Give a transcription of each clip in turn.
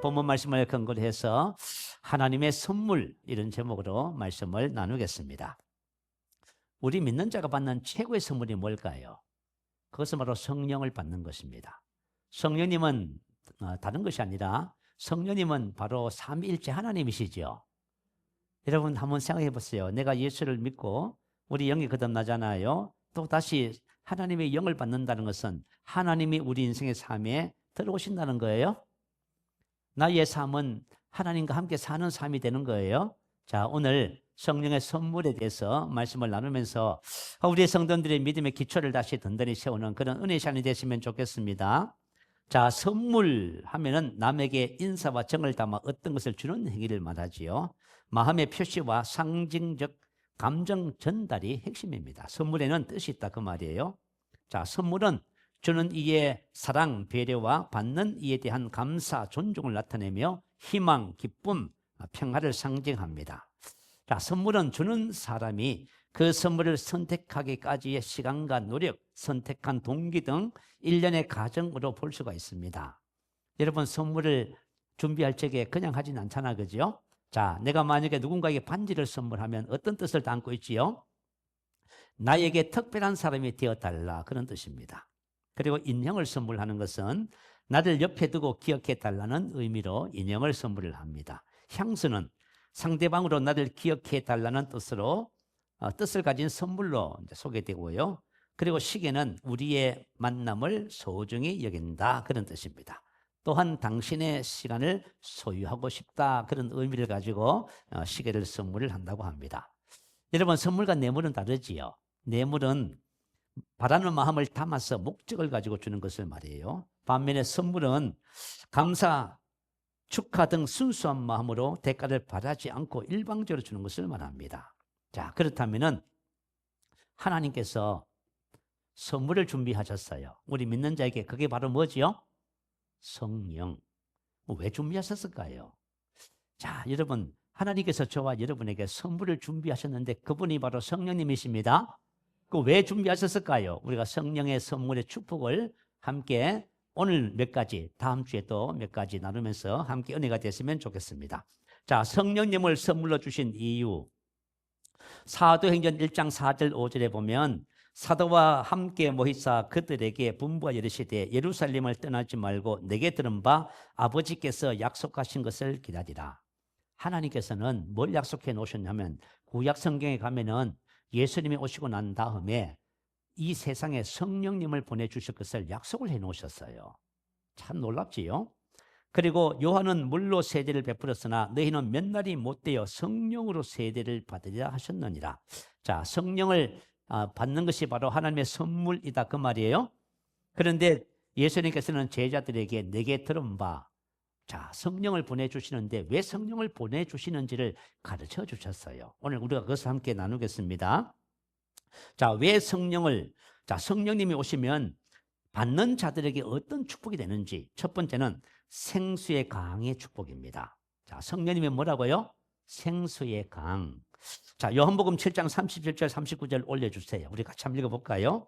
본문 말씀을 근거로 해서 하나님의 선물 이런 제목으로 말씀을 나누겠습니다. 우리 믿는 자가 받는 최고의 선물이 뭘까요? 그것은 바로 성령을 받는 것입니다. 성령님은 다른 것이 아니라 성령님은 바로 삼위일체 하나님이시죠. 여러분 한번 생각해 보세요. 내가 예수를 믿고 우리 영이 거듭나잖아요. 또 다시 하나님의 영을 받는다는 것은 하나님이 우리 인생의 삶에 들어오신다는 거예요. 나의 삶은 하나님과 함께 사는 삶이 되는 거예요. 자, 오늘 성령의 선물에 대해서 말씀을 나누면서 우리의 성도들의 믿음의 기초를 다시 든든히 세우는 그런 은혜의 시간이 되시면 좋겠습니다. 자, 선물 하면은 남에게 인사와 정을 담아 어떤 것을 주는 행위를 말하지요. 마음의 표시와 상징적 감정 전달이 핵심입니다. 선물에는 뜻이 있다 그 말이에요. 자, 선물은 주는 이의 사랑, 배려와 받는 이에 대한 감사, 존중을 나타내며 희망, 기쁨, 평화를 상징합니다. 자, 선물은 주는 사람이 그 선물을 선택하기까지의 시간과 노력, 선택한 동기 등 일련의 과정으로 볼 수가 있습니다. 여러분 선물을 준비할 적에 그냥 하진 않잖아, 그죠? 자, 내가 만약에 누군가에게 반지를 선물하면 어떤 뜻을 담고 있지요? 나에게 특별한 사람이 되어달라 그런 뜻입니다. 그리고 인형을 선물하는 것은 나를 옆에 두고 기억해 달라는 의미로 인형을 선물을 합니다. 향수는 상대방으로 나를 기억해 달라는 뜻으로 뜻을 가진 선물로 소개되고요. 그리고 시계는 우리의 만남을 소중히 여긴다 그런 뜻입니다. 또한 당신의 시간을 소유하고 싶다 그런 의미를 가지고 시계를 선물을 한다고 합니다. 여러분 선물과 뇌물은 다르지요. 뇌물은 바라는 마음을 담아서 목적을 가지고 주는 것을 말해요. 반면에 선물은 감사, 축하 등 순수한 마음으로 대가를 바라지 않고 일방적으로 주는 것을 말합니다. 자, 그렇다면은 하나님께서 선물을 준비하셨어요. 우리 믿는 자에게 그게 바로 뭐지요? 성령. 왜 준비하셨을까요? 자, 여러분 하나님께서 저와 여러분에게 선물을 준비하셨는데 그분이 바로 성령님이십니다. 그 왜 준비하셨을까요? 우리가 성령의 선물의 축복을 함께 오늘 몇 가지, 다음 주에 또 몇 가지 나누면서 함께 은혜가 됐으면 좋겠습니다. 자, 성령님을 선물로 주신 이유. 사도행전 1장 4절 5절에 보면 사도와 함께 모이사 그들에게 분부하여 이르시되 예루살렘을 떠나지 말고 내게 들은 바 아버지께서 약속하신 것을 기다리라. 하나님께서는 뭘 약속해 놓으셨냐면 구약 성경에 가면은 예수님이 오시고 난 다음에 이 세상에 성령님을 보내주실 것을 약속을 해 놓으셨어요. 참 놀랍지요? 그리고 요한은 물로 세례를 베풀었으나 너희는 몇 날이 못되어 성령으로 세례를 받으리라 하셨느니라. 자, 성령을 받는 것이 바로 하나님의 선물이다 그 말이에요. 그런데 예수님께서는 제자들에게 내게 들은 바, 자, 성령을 보내주시는데 왜 성령을 보내주시는지를 가르쳐 주셨어요. 오늘 우리가 그것을 함께 나누겠습니다. 자, 왜 성령을, 자, 성령님이 오시면 받는 자들에게 어떤 축복이 되는지. 첫 번째는 생수의 강의 축복입니다. 자, 성령님이 뭐라고요? 생수의 강. 자, 요한복음 7장 37절 39절 올려주세요. 우리 같이 한번 읽어볼까요?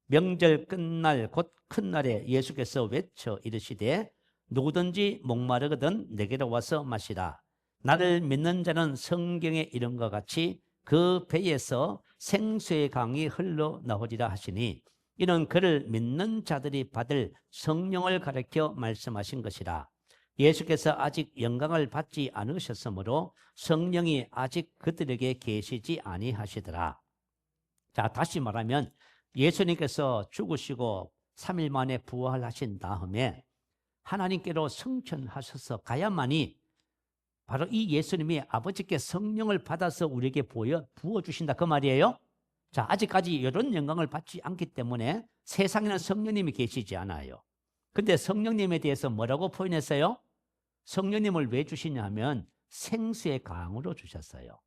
명절 끝날 곧 큰 날에 예수께서 외쳐 이르시되 누구든지 목마르거든 내게로 와서 마시라. 나를 믿는 자는 성경에 이름과 같이 그 배에서 생수의 강이 흘러나오리라 하시니 이는 그를 믿는 자들이 받을 성령을 가리켜 말씀하신 것이라. 예수께서 아직 영광을 받지 않으셨으므로 성령이 아직 그들에게 계시지 아니하시더라. 자, 다시 말하면 예수님께서 죽으시고 3일 만에 부활하신 다음에 하나님께로 승천하셔서 가야만이 바로 이 예수님이 아버지께 성령을 받아서 우리에게 부어주신다 그 말이에요. 자, 아직까지 이런 영광을 받지 않기 때문에 세상에는 성령님이 계시지 않아요. 근데 성령님에 대해서 뭐라고 표현했어요? 성령님을 왜 주시냐 하면 생수의 강으로 주셨어요.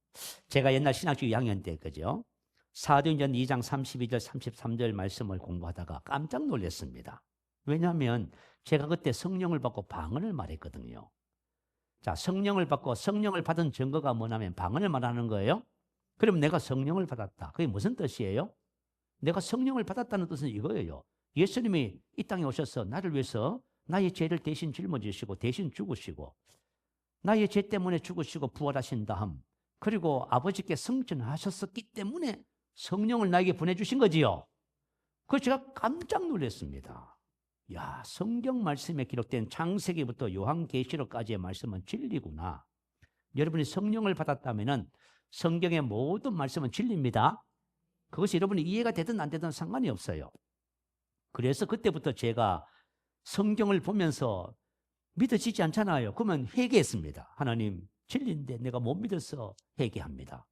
제가 옛날 신학교 2학년 때 그죠? 사도행전 2장 32절 33절 말씀을 공부하다가 깜짝 놀랐습니다. 왜냐하면 제가 그때 성령을 받고 방언을 말했거든요. 자, 성령을 받고 성령을 받은 증거가 뭐냐면 방언을 말하는 거예요. 그럼 내가 성령을 받았다. 그게 무슨 뜻이에요? 내가 성령을 받았다는 뜻은 이거예요. 예수님이 이 땅에 오셔서 나를 위해서 나의 죄를 대신 짊어지시고 대신 죽으시고 나의 죄 때문에 죽으시고 부활하신 다음 그리고 아버지께 성전하셨었기 때문에 성령을 나에게 보내주신 거지요. 그래서 제가 깜짝 놀랐습니다. 야, 성경 말씀에 기록된 창세기부터 요한계시록까지의 말씀은 진리구나. 여러분이 성령을 받았다면 성경의 모든 말씀은 진리입니다. 그것이 여러분이 이해가 되든 안 되든 상관이 없어요. 그래서 그때부터 제가 성경을 보면서 믿어지지 않잖아요. 그러면 회개했습니다. 하나님, 진리인데 내가 못 믿어서 회개합니다.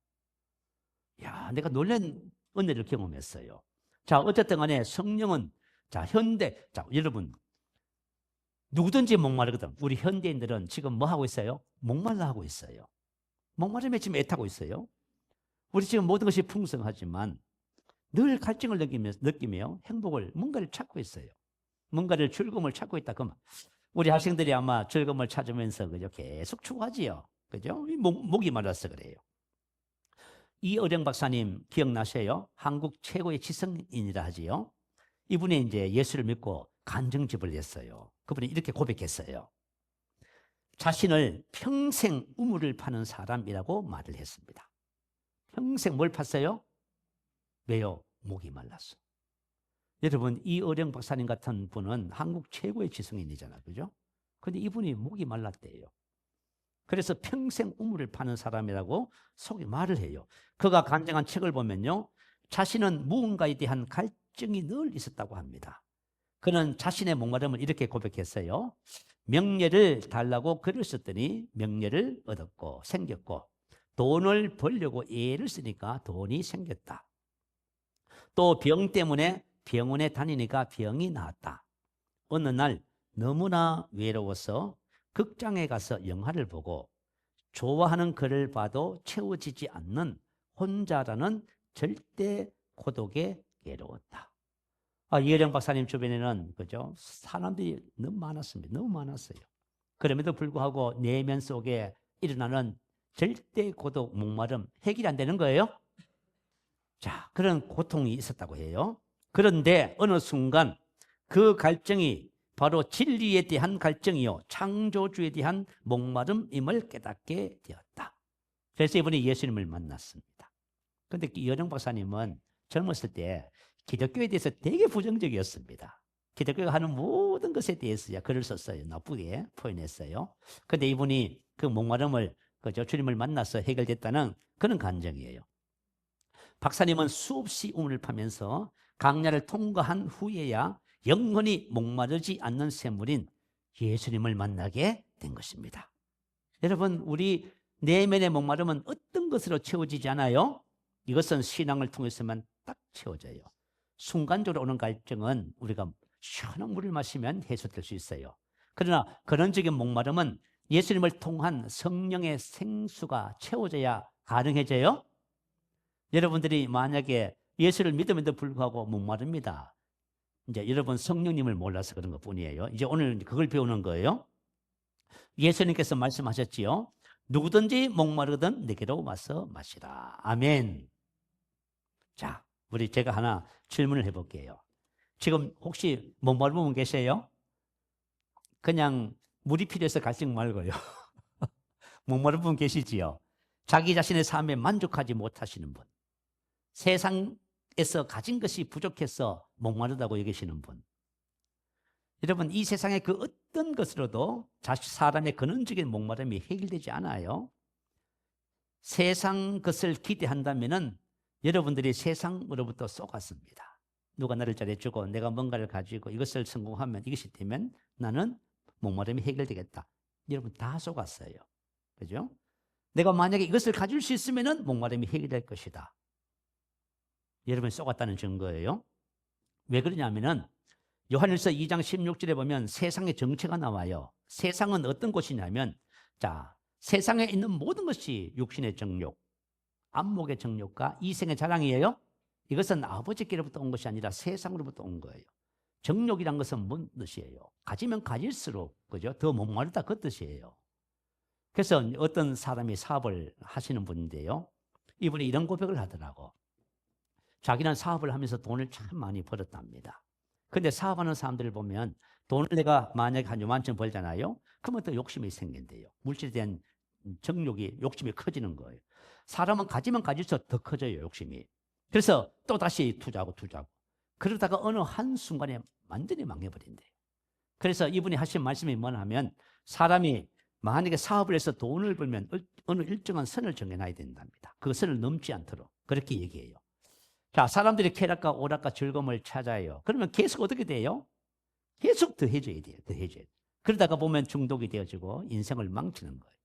야, 내가 놀란 은혜를 경험했어요. 자, 어쨌든 간에 성령은 자, 여러분 누구든지 목마르거든. 우리 현대인들은 지금 뭐 하고 있어요? 목말라 하고 있어요. 목마름에 지금 애타고 있어요. 우리 지금 모든 것이 풍성하지만 늘 갈증을 느끼며 행복을 뭔가를 찾고 있어요. 뭔가를 즐거움을 찾고 있다. 그러면 우리 학생들이 아마 즐거움을 찾으면서 그죠? 계속 추구하지요. 그죠? 목이 말라서 그래요. 이어령 박사님 기억나세요? 한국 최고의 지성인이라 하지요. 이분이 이제 예수를 믿고 간증집을 냈어요. 그분이 이렇게 고백했어요. 자신을 평생 우물을 파는 사람이라고 말을 했습니다. 평생 뭘 팠어요? 왜요? 목이 말랐어. 여러분, 이어령 박사님 같은 분은 한국 최고의 지성인이잖아요. 그죠? 근데 이분이 목이 말랐대요. 그래서 평생 우물을 파는 사람이라고 속에 말을 해요. 그가 간증한 책을 보면요. 자신은 무언가에 대한 갈증이 늘 있었다고 합니다. 그는 자신의 목마름을 이렇게 고백했어요. 명예를 달라고 글을 썼더니 명예를 얻었고 생겼고 돈을 벌려고 애를 쓰니까 돈이 생겼다. 또 병 때문에 병원에 다니니까 병이 나았다. 어느 날 너무나 외로워서 극장에 가서 영화를 보고 좋아하는 글을 봐도 채워지지 않는 혼자라는 절대 고독에 괴로웠다. 이혜령 박사님 주변에는 그죠? 사람들이 너무 많았습니다. 너무 많았어요. 그럼에도 불구하고 내면 속에 일어나는 절대 고독, 목마름 해결이 안 되는 거예요. 자, 그런 고통이 있었다고 해요. 그런데 어느 순간 그 갈증이 바로 진리에 대한 갈증이요, 창조주에 대한 목마름임을 깨닫게 되었다. 그래서 이분이 예수님을 만났습니다. 그런데 이혜령 박사님은 젊었을 때 기독교에 대해서 되게 부정적이었습니다. 기독교가 하는 모든 것에 대해서 글을 썼어요. 나쁘게 표현했어요. 그런데 이분이 그 목마름을 그저 주님을 만나서 해결됐다는 그런 감정이에요. 박사님은 수없이 우물을 파면서 강야를 통과한 후에야 영원히 목마르지 않는 샘물인 예수님을 만나게 된 것입니다. 여러분, 우리 내면의 목마름은 어떤 것으로 채워지지 않아요? 이것은 신앙을 통해서만 딱 채워져요. 순간적으로 오는 갈증은 우리가 시원한 물을 마시면 해소될 수 있어요. 그러나 근원적인 목마름은 예수님을 통한 성령의 생수가 채워져야 가능해져요. 여러분들이 만약에 예수를 믿음에도 불구하고 목마릅니다. 이제 여러분 성령님을 몰라서 그런 것 뿐이에요. 이제 오늘 그걸 배우는 거예요. 예수님께서 말씀하셨지요. 누구든지 목마르거든 내게로 와서 마시라. 아멘. 자, 제가 하나 질문을 해볼게요. 지금 혹시 목마른 분 계세요? 그냥 물이 필요해서 갈증 말고요. 목마른 분 계시지요? 자기 자신의 삶에 만족하지 못하시는 분. 세상에서 가진 것이 부족해서 목마르다고 여기시는 분. 여러분, 이 세상의 그 어떤 것으로도 사람의 근원적인 목마름이 해결되지 않아요. 세상 것을 기대한다면은 여러분들이 세상으로부터 쏘갔습니다. 누가 나를 잘해주고 내가 뭔가를 가지고 이것을 성공하면 이것이 되면 나는 목마름이 해결되겠다. 여러분 다 쏘갔어요. 그죠? 내가 만약에 이것을 가질 수 있으면은 목마름이 해결될 것이다. 여러분이 쏘갔다는 증거예요. 왜 그러냐면은 요한일서 2장 16절에 보면 세상의 정체가 나와요. 세상은 어떤 곳이냐면 자, 세상에 있는 모든 것이 육신의 정욕, 안목의 정욕과 이생의 자랑이에요. 이것은 아버지께로부터 온 것이 아니라 세상으로부터 온 거예요. 정욕이란 것은 뭔 뜻이에요? 가지면 가질수록 그죠? 더 목마르다 그 뜻이에요. 그래서 어떤 사람이 사업을 하시는 분인데요. 이분이 이런 고백을 하더라고. 자기는 사업을 하면서 돈을 참 많이 벌었답니다. 근데 사업하는 사람들을 보면 돈을 내가 만약에 한 요만큼 벌잖아요. 그러면 또 욕심이 생긴대요. 물질에 대한 정욕이, 욕심이 커지는 거예요. 사람은 가지면 가질수록 더 커져요, 욕심이. 그래서 또 다시 투자하고. 그러다가 어느 한순간에 완전히 망해버린대요. 그래서 이분이 하신 말씀이 뭐냐면, 사람이 만약에 사업을 해서 돈을 벌면 어느 일정한 선을 정해놔야 된답니다. 그 선을 넘지 않도록. 그렇게 얘기해요. 자, 사람들이 쾌락과 오락과 즐거움을 찾아요. 그러면 계속 어떻게 돼요? 계속 더 해줘야 돼요. 더 해줘야 돼요. 그러다가 보면 중독이 되어지고 인생을 망치는 거예요.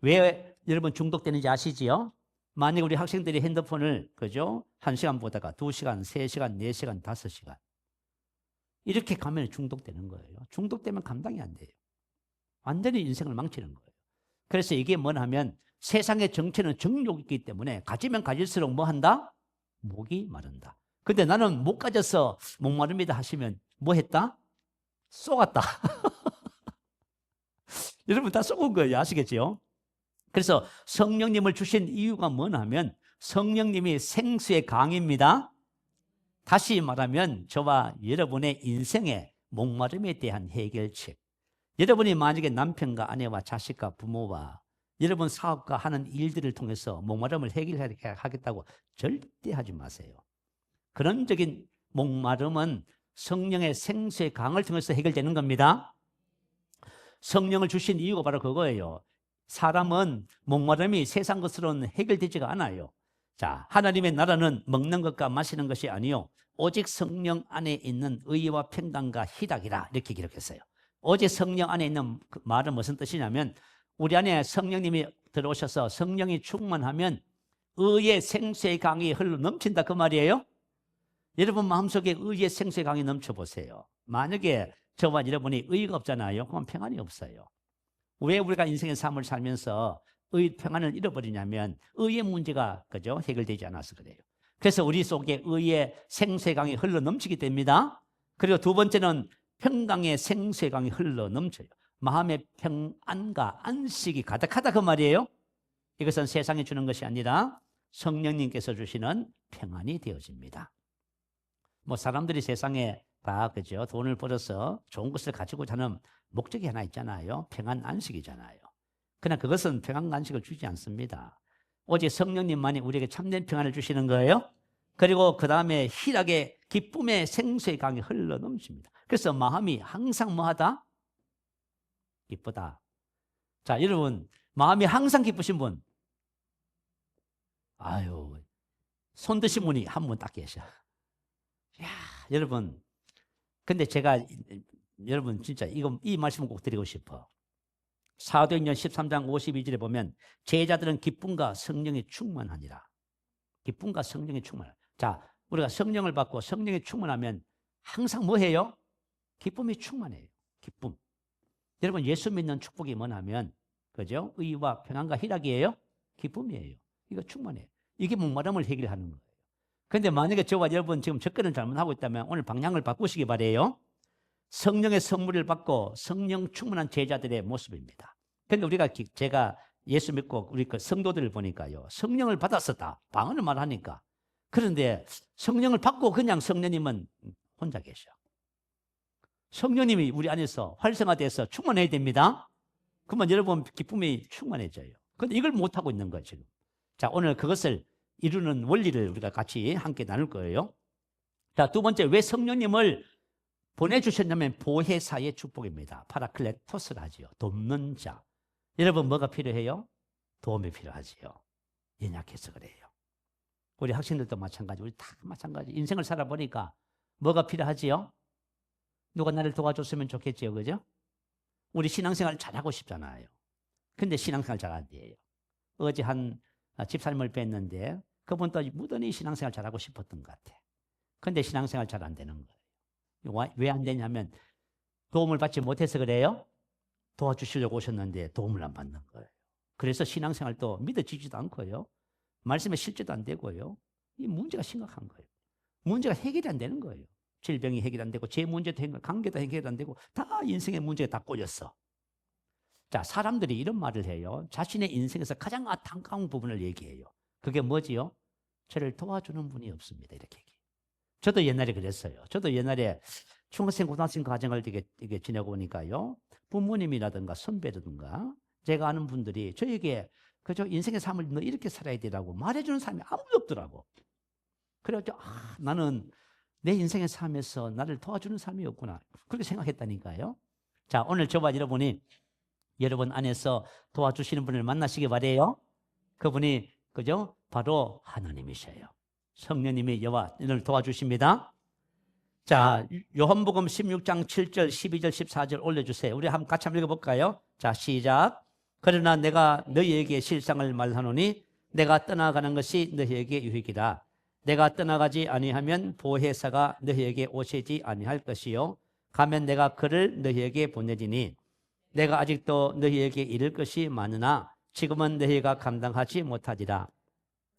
왜 여러분 중독되는지 아시지요? 만약 우리 학생들이 핸드폰을, 그죠? 1시간 보다가 2시간, 3시간, 4시간, 5시간. 이렇게 가면 중독되는 거예요. 중독되면 감당이 안 돼요. 완전히 인생을 망치는 거예요. 그래서 이게 뭐냐면 세상의 정체는 정욕이기 때문에 가지면 가질수록 뭐 한다? 목이 마른다. 근데 나는 못 가져서 목마릅니다 하시면 뭐 했다? 쏘갔다. 여러분 다 쏘은 거예요. 아시겠죠? 그래서 성령님을 주신 이유가 뭐냐면 성령님이 생수의 강입니다. 다시 말하면 저와 여러분의 인생의 목마름에 대한 해결책. 여러분이 만약에 남편과 아내와 자식과 부모와 여러분 사업과 하는 일들을 통해서 목마름을 해결하겠다고 절대 하지 마세요. 근원적인 목마름은 성령의 생수의 강을 통해서 해결되는 겁니다. 성령을 주신 이유가 바로 그거예요. 사람은 목마름이 세상 것으로는 해결되지가 않아요. 자, 하나님의 나라는 먹는 것과 마시는 것이 아니요 오직 성령 안에 있는 의와 평강과 희락이라 이렇게 기록했어요. 오직 성령 안에 있는 그 말은 무슨 뜻이냐면 우리 안에 성령님이 들어오셔서 성령이 충만하면 의의 생수의 강이 흘러 넘친다 그 말이에요. 여러분 마음속에 의의 생수의 강이 넘쳐보세요. 만약에 저와 여러분이 의가 없잖아요. 그럼 평안이 없어요. 왜 우리가 인생의 삶을 살면서 의 평안을 잃어버리냐면 의의 문제가 그죠? 해결되지 않아서 그래요. 그래서 우리 속에 의의 생수의 강이 흘러 넘치게 됩니다. 그리고 두 번째는 평강의 생수의 강이 흘러 넘쳐요. 마음의 평안과 안식이 가득하다 그 말이에요. 이것은 세상이 주는 것이 아니라 성령님께서 주시는 평안이 되어집니다. 뭐 사람들이 세상에 다 그죠? 돈을 벌어서 좋은 것을 가지고 자는 목적이 하나 있잖아요. 평안 안식이잖아요. 그러나 그것은 평안 안식을 주지 않습니다. 오직 성령님만이 우리에게 참된 평안을 주시는 거예요. 그리고 그 다음에 희락의 기쁨의 생수의 강이 흘러 넘칩니다. 그래서 마음이 항상 뭐하다? 기쁘다. 자, 여러분 마음이 항상 기쁘신 분, 아유, 손 드신 분이 한 분 딱 계셔. 야, 여러분, 근데 제가 여러분 진짜 이 말씀을 꼭 드리고 싶어. 사도행전 13장 52절에 보면 제자들은 기쁨과 성령이 충만하니라. 기쁨과 성령이 충만하라. 자, 우리가 성령을 받고 성령이 충만하면 항상 뭐 해요? 기쁨이 충만해요. 기쁨. 여러분 예수 믿는 축복이 뭐냐면 그죠? 의와 평안과 희락이에요. 기쁨이에요. 이거 충만해요. 이게 목마름을 해결하는 거예요. 그런데 만약에 저와 여러분 지금 접근을 잘못하고 있다면 오늘 방향을 바꾸시기 바래요. 성령의 선물을 받고 성령 충만한 제자들의 모습입니다. 그런데 우리가 제가 예수 믿고 우리 그 성도들을 보니까요. 성령을 받았었다. 방언을 말하니까. 그런데 성령을 받고 그냥 성령님은 혼자 계셔. 성령님이 우리 안에서 활성화돼서 충만해야 됩니다. 그러면 여러분 기쁨이 충만해져요. 그런데 이걸 못하고 있는 거예요, 지금. 자, 오늘 그것을 이루는 원리를 우리가 같이 함께 나눌 거예요. 자, 두 번째, 왜 성령님을 보내주셨냐면 보혜사의 축복입니다. 파라클레토스를 하지요. 돕는 자. 여러분 뭐가 필요해요? 도움이 필요하지요. 연약해서 그래요. 우리 학생들도 마찬가지, 우리 다 마찬가지. 인생을 살아보니까 뭐가 필요하지요? 누가 나를 도와줬으면 좋겠지요, 그죠? 우리 신앙생활 잘하고 싶잖아요. 근데 신앙생활 잘 안 돼요. 어제 한 집사님을 뵀는데 그분도 무던히 신앙생활 잘하고 싶었던 것 같아. 근데 신앙생활 잘 안 되는 거예요. 왜 안 되냐면 도움을 받지 못해서 그래요. 도와주시려고 오셨는데 도움을 안 받는 거예요. 그래서 신앙생활도 믿어지지도 않고요. 말씀에 실제도 안 되고요. 이 문제가 심각한 거예요. 문제가 해결이 안 되는 거예요. 질병이 해결 안 되고 제 문제도 해결, 관계도 해결 안 되고 다 인생의 문제가 다 꼬였어. 자, 사람들이 이런 말을 해요. 자신의 인생에서 가장 안타까운 부분을 얘기해요. 그게 뭐지요? 저를 도와주는 분이 없습니다. 이렇게 얘기해요. 저도 옛날에 그랬어요. 저도 옛날에 중학생, 고등학생 과정을 이게 지내고 보니까요. 부모님이라든가 선배라든가 제가 아는 분들이 저에게 그저 인생의 삶을 너 이렇게 살아야 되라고 말해주는 사람이 아무도 없더라고. 그래가지고 나는 내 인생의 삶에서 나를 도와주는 사람이 없구나. 그렇게 생각했다니까요. 자, 오늘 저와 여러분이 여러분 안에서 도와주시는 분을 만나시기 바래요. 그분이 그죠? 바로 하나님이셔요. 성령님이 여러분을 도와주십니다. 자, 요한복음 16장 7절, 12절, 14절 올려주세요. 우리 한번 같이 한번 읽어볼까요? 자, 시작. 그러나 내가 너희에게 실상을 말하노니 내가 떠나가는 것이 너희에게 유익이다. 내가 떠나가지 아니하면 보혜사가 너희에게 오시지 아니할 것이요 가면 내가 그를 너희에게 보내지니 내가 아직도 너희에게 이를 것이 많으나 지금은 너희가 감당하지 못하리라.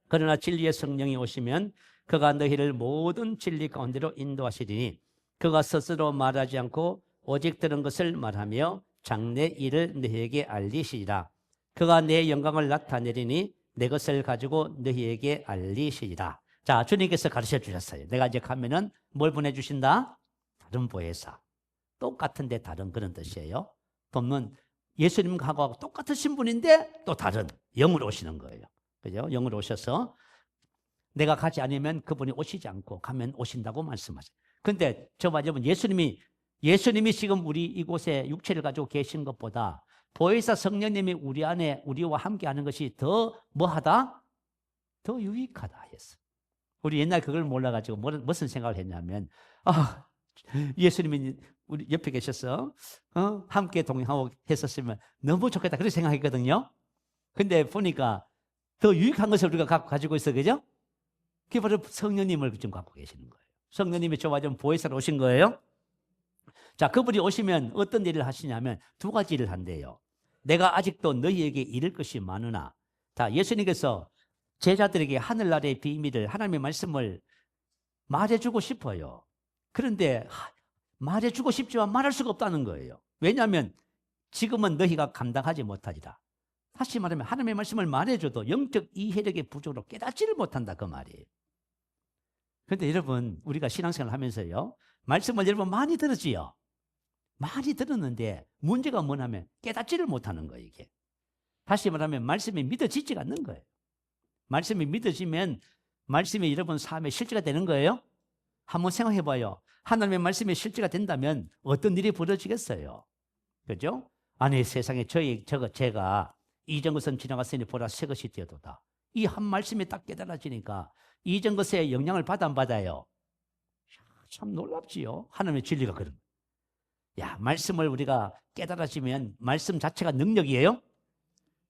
그러나 진리의 성령이 오시면 그가 너희를 모든 진리 가운데로 인도하시리니 그가 스스로 말하지 않고 오직 들은 것을 말하며 장래 일을 너희에게 알리시리라. 그가 내 영광을 나타내리니 내 것을 가지고 너희에게 알리시리라. 자, 주님께서 가르쳐 주셨어요. 내가 이제 가면은 뭘 보내주신다? 다른 보혜사. 똑같은데 다른 그런 뜻이에요. 돕는 예수님하고 똑같으신 분인데 또 다른 영으로 오시는 거예요. 그죠? 영으로 오셔서 내가 가지 않으면 그분이 오시지 않고 가면 오신다고 말씀하세요. 근데 저와 여러분 예수님이 지금 우리 이곳에 육체를 가지고 계신 것보다 보혜사 성령님이 우리 안에 우리와 함께 하는 것이 더 뭐하다? 더 유익하다 했어. 우리 옛날 그걸 몰라가지고 무슨 생각을 했냐면 예수님이 우리 옆에 계셔서 함께 동행하고 했었으면 너무 좋겠다 그렇게 생각했거든요. 근데 보니까 더 유익한 것을 우리가 가지고 있어, 그죠? 그게 바로 성령님을 지금 갖고 계시는 거예요. 성령님이 저와 좀 보혜사로 오신 거예요. 자, 그분이 오시면 어떤 일을 하시냐면 두 가지 일을 한대요. 내가 아직도 너희에게 이를 것이 많으나. 자, 예수님께서 제자들에게 하늘나라의 비밀을 하나님의 말씀을 말해주고 싶어요. 그런데 말해주고 싶지만 말할 수가 없다는 거예요. 왜냐하면 지금은 너희가 감당하지 못하리라. 다시 말하면 하나님의 말씀을 말해줘도 영적 이해력의 부족으로 깨닫지를 못한다 그 말이에요. 그런데 여러분 우리가 신앙생활을 하면서요 말씀을 여러분 많이 들었지요. 많이 들었는데 문제가 뭐냐면 깨닫지를 못하는 거예요. 이게 다시 말하면 말씀이 믿어지지가 않는 거예요. 말씀이 믿어지면 말씀이 여러분 삶의 실제가 되는 거예요. 한번 생각해 봐요. 하나님의 말씀이 실제가 된다면 어떤 일이 벌어지겠어요? 그죠? 아니 세상에 제가 이전 것은 지나갔으니 보라 새 것이 되어도다. 이 한 말씀이 딱 깨달아지니까 이전 것에 영향을 받아 안 받아요? 참 놀랍지요. 하나님의 진리가 그런. 야, 말씀을 우리가 깨달아지면 말씀 자체가 능력이에요.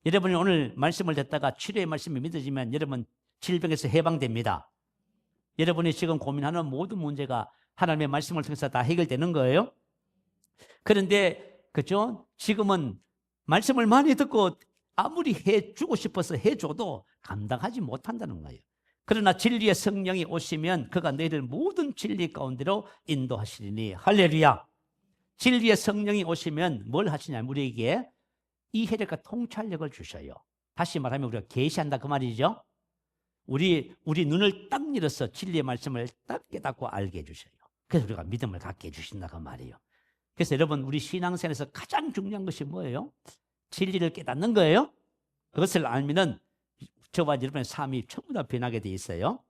여러분이 오늘 말씀을 듣다가 치료의 말씀이 믿어지면 여러분 질병에서 해방됩니다. 여러분이 지금 고민하는 모든 문제가 하나님의 말씀을 통해서 다 해결되는 거예요. 그런데 그죠? 지금은 말씀을 많이 듣고 아무리 해주고 싶어서 해줘도 감당하지 못한다는 거예요. 그러나 진리의 성령이 오시면 그가 너희를 모든 진리 가운데로 인도하시리니 할렐루야. 진리의 성령이 오시면 뭘 하시냐면 우리에게 이해력과 통찰력을 주셔요. 다시 말하면 우리가 계시한다 그 말이죠. 우리 눈을 딱 열어서 진리의 말씀을 딱 깨닫고 알게 해주셔요. 그래서 우리가 믿음을 갖게 해주신다 그 말이에요. 그래서 여러분 우리 신앙생활에서 가장 중요한 것이 뭐예요? 진리를 깨닫는 거예요. 그것을 알면은 저와 여러분의 삶이 전부 다 변하게 돼 있어요.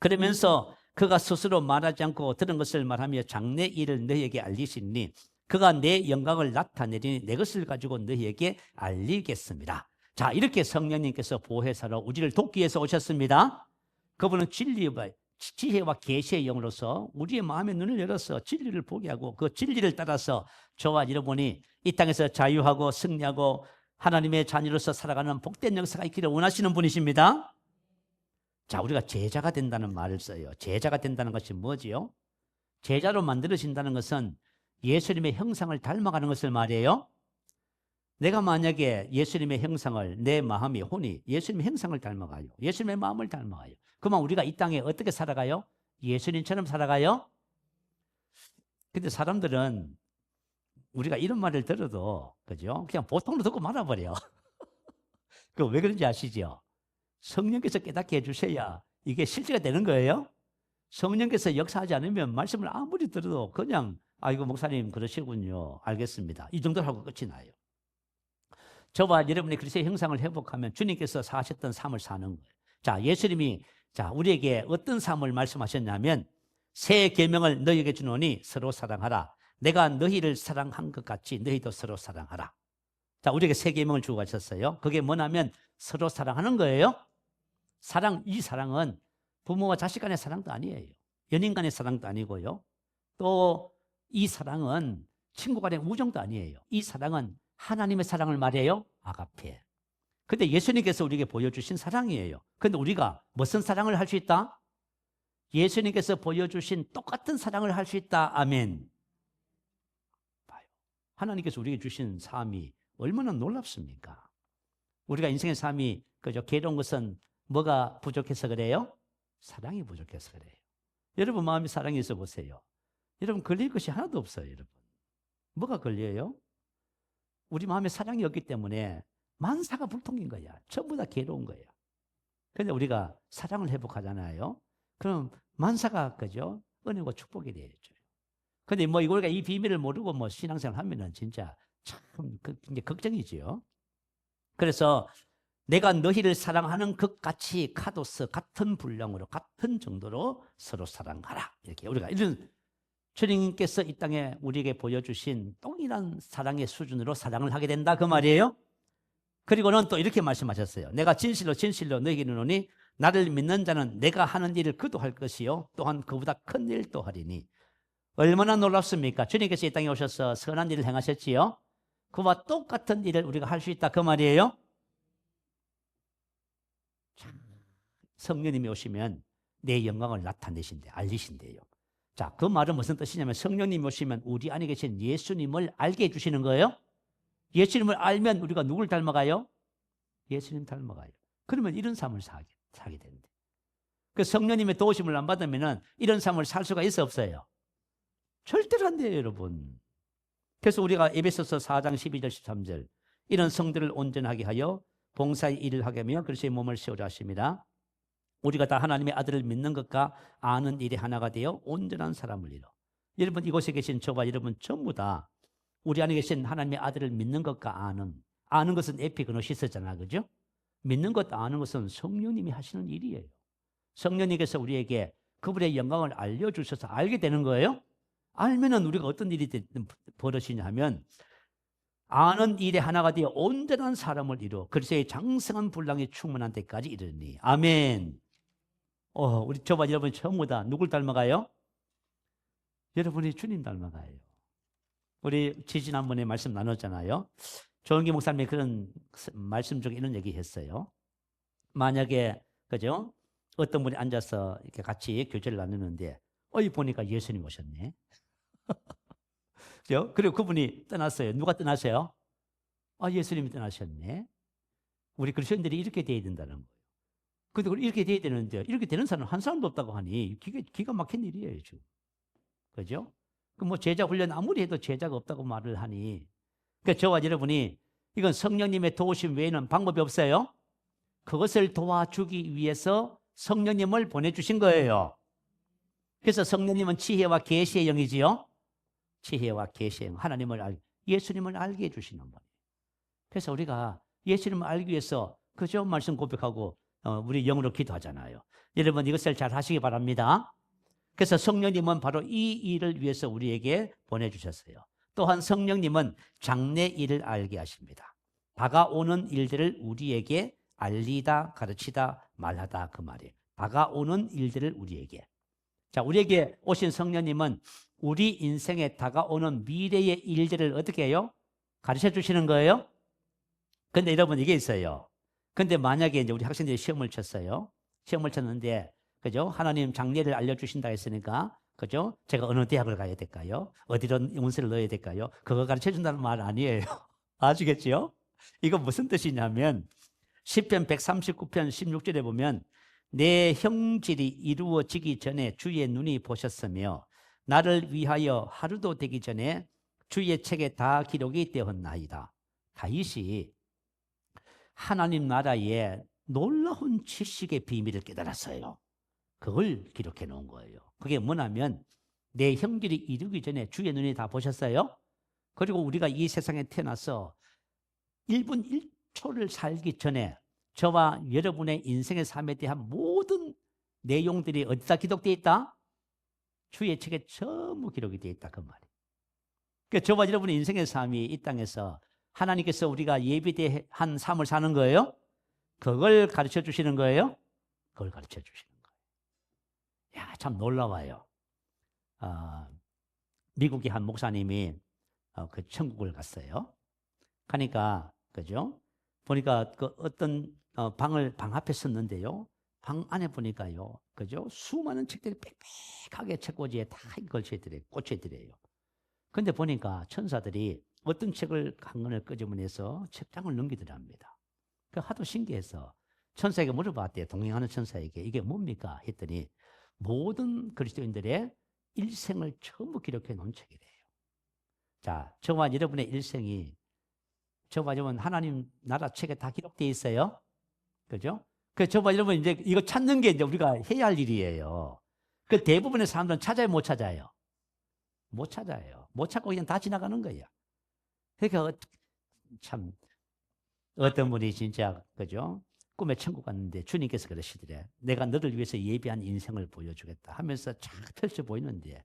그러면서 그가 스스로 말하지 않고 들은 것을 말하며 장래 일을 너희에게 알리시니 그가 내 영광을 나타내리니 내 것을 가지고 너희에게 알리겠습니다. 자, 이렇게 성령님께서 보혜사로 우리를 돕기 위해서 오셨습니다. 그분은 진리와 지혜와 계시의 영으로서 우리의 마음의 눈을 열어서 진리를 보게 하고 그 진리를 따라서 저와 여러분이 이 땅에서 자유하고 승리하고 하나님의 자녀로서 살아가는 복된 역사가 있기를 원하시는 분이십니다. 자, 우리가 제자가 된다는 말을 써요. 제자가 된다는 것이 뭐지요? 제자로 만들어진다는 것은 예수님의 형상을 닮아가는 것을 말이에요. 내가 만약에 예수님의 형상을 내 마음이 혼이 예수님의 형상을 닮아가요. 예수님의 마음을 닮아가요. 그러면 우리가 이 땅에 어떻게 살아가요? 예수님처럼 살아가요? 근데 사람들은 우리가 이런 말을 들어도 그죠? 그냥 보통으로 듣고 말아버려. 그 왜 그런지 아시죠? 성령께서 깨닫게 해주셔야 이게 실제가 되는 거예요. 성령께서 역사하지 않으면 말씀을 아무리 들어도 그냥 아이고 목사님 그러시군요. 알겠습니다. 이 정도로 하고 끝이 나요. 저와 여러분이 그리스도의 형상을 회복하면 주님께서 사셨던 삶을 사는 거예요. 자, 예수님이 우리에게 어떤 삶을 말씀하셨냐면 새 계명을 너희에게 주노니 서로 사랑하라. 내가 너희를 사랑한 것 같이 너희도 서로 사랑하라. 자, 우리에게 새 계명을 주고 가셨어요. 그게 뭐냐면 서로 사랑하는 거예요. 이 사랑은 부모와 자식 간의 사랑도 아니에요. 연인 간의 사랑도 아니고요. 또 이 사랑은 친구 간의 우정도 아니에요. 이 사랑은 하나님의 사랑을 말해요. 아가페. 근데 예수님께서 우리에게 보여주신 사랑이에요. 근데 우리가 무슨 사랑을 할 수 있다? 예수님께서 보여주신 똑같은 사랑을 할 수 있다. 아멘. 봐요. 하나님께서 우리에게 주신 삶이 얼마나 놀랍습니까? 우리가 인생의 삶이 그저 괴로운 것은 뭐가 부족해서 그래요? 사랑이 부족해서 그래요. 여러분 마음에 사랑이 있어 보세요. 여러분 걸릴 것이 하나도 없어요. 여러분 뭐가 걸려요? 우리 마음에 사랑이 없기 때문에 만사가 불통인 거야. 전부 다 괴로운 거야. 그런데 우리가 사랑을 회복하잖아요. 그럼 만사가 그죠? 은혜와 축복이 되어줘요. 근데 뭐 우리가 이 비밀을 모르고 뭐 신앙생활 하면은 진짜 참 이제 걱정이지요. 그래서 내가 너희를 사랑하는 것 같이 카도스 같은 분량으로 같은 정도로 서로 사랑하라. 이렇게 우리가 이런 주님께서 이 땅에 우리에게 보여주신 동일한 사랑의 수준으로 사랑을 하게 된다 그 말이에요. 그리고는 또 이렇게 말씀하셨어요. 내가 진실로 진실로 너희에게 이르노니 나를 믿는 자는 내가 하는 일을 그도 할 것이요 또한 그보다 큰 일도 하리니. 얼마나 놀랍습니까? 주님께서 이 땅에 오셔서 선한 일을 행하셨지요. 그와 똑같은 일을 우리가 할 수 있다 그 말이에요. 성령님이 오시면 내 영광을 나타내신대, 알리신대요. 자, 그 말은 무슨 뜻이냐면 성령님이 오시면 우리 안에 계신 예수님을 알게 해주시는 거예요. 예수님을 알면 우리가 누굴 닮아가요? 예수님 닮아가요. 그러면 이런 삶을 사게 된대. 그 성령님의 도우심을 안 받으면 이런 삶을 살 수가 있어 없어요? 절대로 안 돼요, 여러분. 그래서 우리가 에베소서 4장 12절 13절 이런 성들을 온전하게 하여 봉사의 일을 하게 하며 그리스도의 몸을 세우려 하십니다. 우리가 다 하나님의 아들을 믿는 것과 아는 일이 하나가 되어 온전한 사람을 이뤄. 여러분 이곳에 계신 저와 여러분 전부 다 우리 안에 계신 하나님의 아들을 믿는 것과 아는 것은 에피그노시스잖아, 그죠? 믿는 것 아는 것은 성령님이 하시는 일이에요. 성령님께서 우리에게 그분의 영광을 알려주셔서 알게 되는 거예요. 알면은 우리가 어떤 일이 벌어지냐 하면 아는 일에 하나가 되어 온전한 사람을 이루어 그리스도의 장성한 분량에 충만한 데까지 이르니. 아멘. 우리 저와 여러분 전부 다 누굴 닮아가요? 여러분이 주님 닮아가요. 우리 지난번에 말씀 나눴잖아요. 조은기 목사님이 그런 말씀 중에 이런 얘기 했어요. 만약에 그죠? 어떤 분이 앉아서 이렇게 같이 교제를 나누는데 보니까 예수님 오셨네. 그죠? 그리고 그분이 떠났어요. 누가 떠나세요? 예수님이 떠나셨네. 우리 그리스도인들이 이렇게 돼야 된다는 거예요. 근데 이렇게 돼야 되는데 이렇게 되는 사람은 한 사람도 없다고 하니 기가 막힌 일이에요, 지금. 그죠? 뭐 제자 훈련 아무리 해도 제자가 없다고 말을 하니. 그러니까 저와 여러분이 이건 성령님의 도우심 외에는 방법이 없어요. 그것을 도와주기 위해서 성령님을 보내주신 거예요. 그래서 성령님은 지혜와 계시의 영이지요. 지혜와 계시의 영, 예수님을 알게 해주시는 분이에요. 그래서 우리가 예수님을 알기 위해서 그저 말씀 고백하고 우리 영으로 기도하잖아요. 여러분 이것을 잘 하시기 바랍니다. 그래서 성령님은 바로 이 일을 위해서 우리에게 보내주셨어요. 또한 성령님은 장래 일을 알게 하십니다. 다가오는 일들을 우리에게 알리다, 가르치다, 말하다 그 말이에요. 다가오는 일들을 우리에게. 자, 우리에게 오신 성령님은 우리 인생에 다가오는 미래의 일들을 어떻게 해요? 가르쳐 주시는 거예요. 근데 여러분 이게 있어요. 근데 만약에 이제 우리 학생들이 시험을 쳤어요. 시험을 쳤는데 그죠? 하나님 장래를 알려주신다 했으니까 그죠? 제가 어느 대학을 가야 될까요? 어디로 문서를 넣어야 될까요? 그거 가르쳐 준다는 말 아니에요. 아시겠죠? 이거 무슨 뜻이냐면 시편 139편 16절에 보면 내 형질이 이루어지기 전에 주의 눈이 보셨으며 나를 위하여 하루도 되기 전에 주의 책에 다 기록이 되었나이다. 다윗이 하나님 나라의 놀라운 지식의 비밀을 깨달았어요. 그걸 기록해 놓은 거예요. 그게 뭐냐면 내 형질이 이르기 전에 주의 눈이 다 보셨어요. 그리고 우리가 이 세상에 태어나서 1분 1초를 살기 전에 저와 여러분의 인생의 삶에 대한 모든 내용들이 어디다 기록되어 있다? 주의 책에 전부 기록이 되어 있다 그 말이에요. 그러니까 저와 여러분의 인생의 삶이 이 땅에서 하나님께서 우리가 예비대한 삶을 사는 거예요? 그걸 가르쳐 주시는 거예요? 그걸 가르쳐 주시는 거예요. 야, 참 놀라워요. 미국의 한 목사님이 그 천국을 갔어요. 가니까 그죠? 보니까 그 어떤 방 앞에 섰는데요. 방 안에 보니까요, 그죠? 수많은 책들이 빽빽하게 책꽂이에 다 꽂혀 있더래요. 근데 보니까 천사들이 어떤 책을 한 권을 끄집어내서 책장을 넘기더랍니다. 그 하도 신기해서 천사에게 물어봤대요. 동행하는 천사에게 이게 뭡니까? 했더니 모든 그리스도인들의 일생을 전부 기록해 놓은 책이래요. 자, 저와 여러분의 일생이 저와 여러분 하나님 나라 책에 다 기록되어 있어요. 그죠? 그 저와 여러분 이제 이거 찾는 게 이제 우리가 해야 할 일이에요. 그 대부분의 사람들은 찾아요, 못 찾아요? 못 찾아요. 못 찾고 그냥 다 지나가는 거예요. 그러니까 참 어떤 분이 진짜 그죠? 꿈에 천국 갔는데 주님께서 그러시더래. 내가 너를 위해서 예비한 인생을 보여주겠다 하면서 쫙 펼쳐 보이는데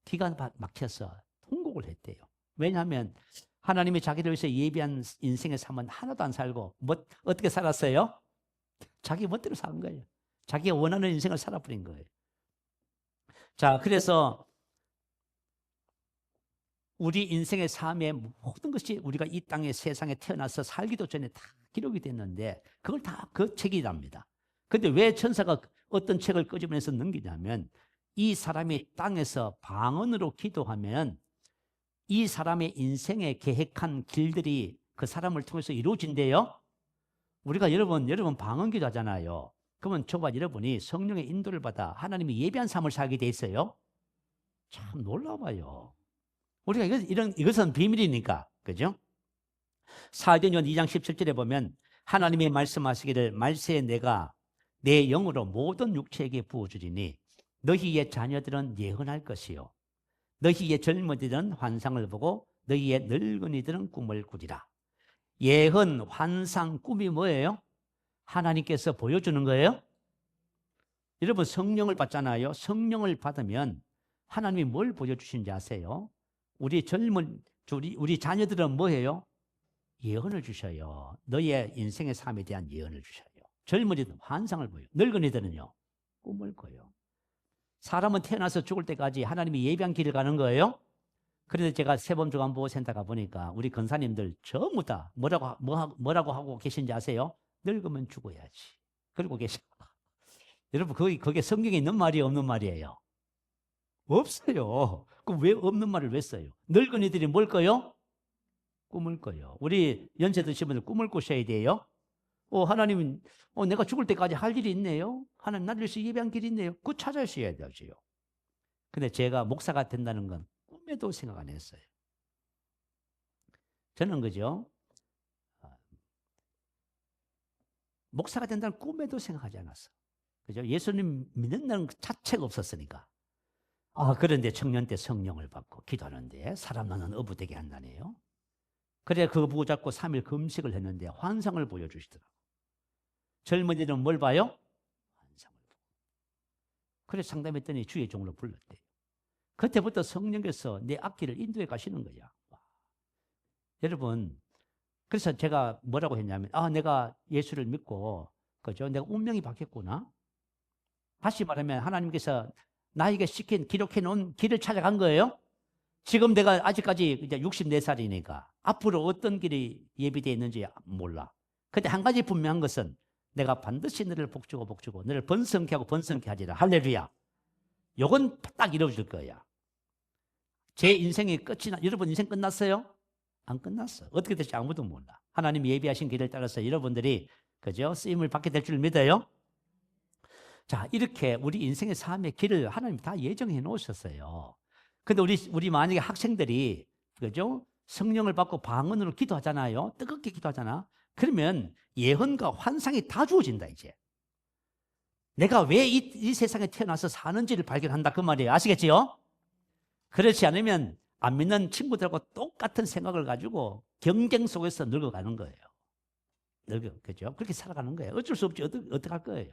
기가 막혀서 통곡을 했대요. 왜냐하면 하나님이 자기를 위해서 예비한 인생의 삶은 하나도 안 살고 어떻게 살았어요? 자기 멋대로 산 거예요. 자기가 원하는 인생을 살아버린 거예요. 자, 그래서 우리 인생의 삶의 모든 것이 우리가 이 땅에 세상에 태어나서 살기도 전에 다 기록이 됐는데 그걸 다 그 책이랍니다. 근데 왜 천사가 어떤 책을 끄집어내서 넘기냐면 이 사람이 땅에서 방언으로 기도하면 이 사람의 인생에 계획한 길들이 그 사람을 통해서 이루어진대요. 우리가 여러분 방언 기도하잖아요. 그러면 저와 여러분이 성령의 인도를 받아 하나님이 예비한 삶을 살게 돼 있어요. 참 놀라워요. 우리가 이것은 비밀이니까. 그죠? 사도행전 2장 17절에 보면 하나님이 말씀하시기를 말세에 내가 내 영으로 모든 육체에게 부어주리니 너희의 자녀들은 예언할 것이요 너희의 젊은이들은 환상을 보고 너희의 늙은이들은 꿈을 꾸리라. 예언, 환상, 꿈이 뭐예요? 하나님께서 보여주는 거예요? 여러분 성령을 받잖아요. 성령을 받으면 하나님이 뭘 보여주시는지 아세요? 우리 자녀들은 뭐예요? 예언을 주셔요. 너의 인생의 삶에 대한 예언을 주셔요. 젊은이들은 환상을 보여요. 늙은이들은요, 꿈을 꿔요. 사람은 태어나서 죽을 때까지 하나님이 예비한 길을 가는 거예요. 그래서 제가 세범조간보호센터 가보니까 우리 권사님들 전부 다 뭐라고 하고 계신지 아세요? 늙으면 죽어야지. 그러고 계셔. 여러분, 그게 성경에 있는 말이 없는 말이에요? 없어요. 그럼 왜 없는 말을 왜 써요? 늙은이들이 뭘 꿔요? 꿈을 꿔요. 우리 연세 드신 분들 꿈을 꾸셔야 돼요. 하나님은 내가 죽을 때까지 할 일이 있네요. 하나님 나를 위해서 예배한 길이 있네요. 그거 찾아주셔야 되지요. 근데 제가 목사가 된다는 건 꿈에도 생각 안 했어요. 저는 그죠? 목사가 된다는 꿈에도 생각하지 않았어. 그죠? 예수님 믿는다는 것 자체가 없었으니까. 그런데 청년 때 성령을 받고 기도하는데 사람 나는 어부되게 한다네요. 그래 그거 붙잡고 3일 금식을 했는데 환상을 보여주시더라고요. 젊은이들은 뭘 봐요? 환상을 보고. 그래서 상담했더니 주의 종으로 불렀대요. 그때부터 성령께서 내 앞길을 인도해 가시는 거야. 여러분, 그래서 제가 뭐라고 했냐면 내가 예수를 믿고 그죠? 내가 운명이 바뀌었구나. 다시 말하면 하나님께서 나에게 기록해 놓은 길을 찾아간 거예요. 지금 내가 아직까지 이제 64살이니까 앞으로 어떤 길이 예비되어 있는지 몰라. 근데 한 가지 분명한 것은 내가 반드시 너를 복주고 너를 번성케 하고 번성케 하리라. 할렐루야. 요건 딱 이루어질 거야. 제 인생이 여러분 인생 끝났어요? 안 끝났어. 어떻게 될지 아무도 몰라. 하나님이 예비하신 길을 따라서 여러분들이 그죠? 쓰임을 받게 될 줄 믿어요? 자, 이렇게 우리 인생의 삶의 길을 하나님이 다 예정해 놓으셨어요. 근데 우리 만약에 학생들이 그죠? 성령을 받고 방언으로 기도하잖아요. 뜨겁게 기도하잖아. 그러면 예언과 환상이 다 주어진다 이제. 내가 왜 이 세상에 태어나서 사는지를 발견한다 그 말이에요. 아시겠지요? 그렇지 않으면 안 믿는 친구들하고 똑같은 생각을 가지고 경쟁 속에서 늙어가는 거예요. 그죠? 그렇게 살아가는 거예요. 어쩔 수 없지. 어떻게 할 거예요?